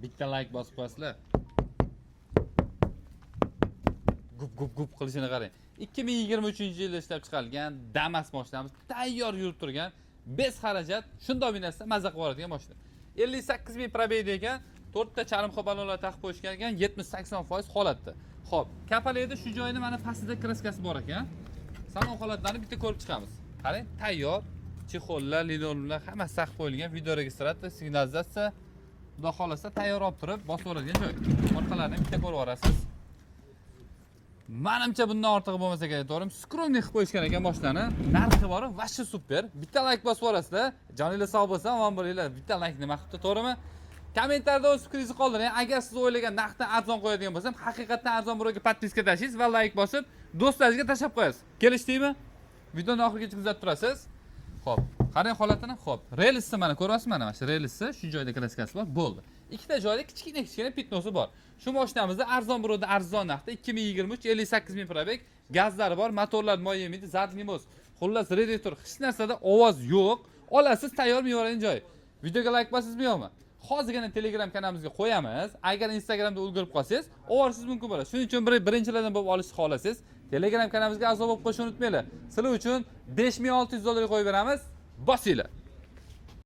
Bitta like bosib qo'yasizlar. Gup qilishini qarang. 2023-yilda ishlab chiqarilgan Damas mashinamiz tayyor yurib turgan, bez xarajat, shundoq binasida mazza qilib oladigan mashina. 58 ming probega ekan, 4 ta chalimxo ballonlar taqib qo'yishgan ekan, 70-80% holatda. Xo'p, kapalayda shu joyini mana pastida kraskasi bor ekan. Salon holatlarini bitta ko'rib chiqamiz. Qarang, tayyor, chexollar, linollar hammasi saqlab qo'yilgan, video registratsiya, signalizatsiya, xudo xolasa tayyor olib turib bosib oladigan joy. Orqalarini bitta ko'rib olasiz. Menimcha bundan ortig'i bo'lmasa kerak, to'g'rimi? Skromniy qilib qo'yishgan ekan mashinani. Narxi bor, vashshi super. Bitta like bosib olasizlar. Joningiz sog' bo'lsa, omon bo'linglar. Bitta like nima qilibdi, to'g'rimi? Kommentariyada o'z fikringizni qoldiring. Agar siz o'ylagan narxdan arzon qo'yadigan bo'lsam, haqiqatan arzon birovga podpiska tashlaysiz va like bosib, do'stlaringizga tashlab qo'yasiz. Kelishdingmi? Videoni oxirigacha kuzatib turasiz. Xo'p, qarang holatini. Xo'p, relisni mana ko'ryapsizmi? Mana shu relisni shu joyda kraskasi bor, bo'ldi. Ikkita joyda kichkina pitnosi bor. Shu mashinamizda arzon birovda arzon narxda 2023 58 ming probeg, gazlari bor, motorlar moy yemaydi, zadnimoz. Xullas radiator, hech narsada ovoz yo'q. Olasiz, tayyor mevaning joyi. Videoga like bosasizmi yo'qmi? Hozirgina Telegram kanalimizga qo'yamiz. Agar Instagramda ulgurib qolsangiz, ovorishingiz mumkin bo'ladi. Shuning uchun birinchilardan bo'lib olishni xohlasangiz, Telegram kanalimizga a'zo bo'lib qo'shishni unutmanglar. Sizlar uchun $5600 qo'yib beramiz. Bosinglar.